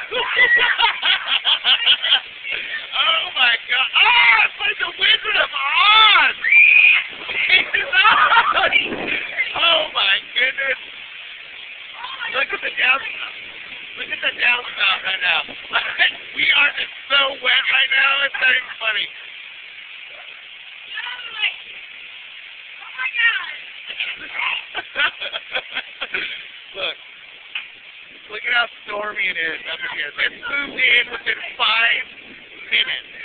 Oh my God! Ah, it's like the Wizard of Oz! He's on! Oh my goodness! Look at the downspout. Look at the downspout right now. We are just so wet right now. It's not even funny. Look. Look at how stormy it is up in here. It moved in within 5 minutes.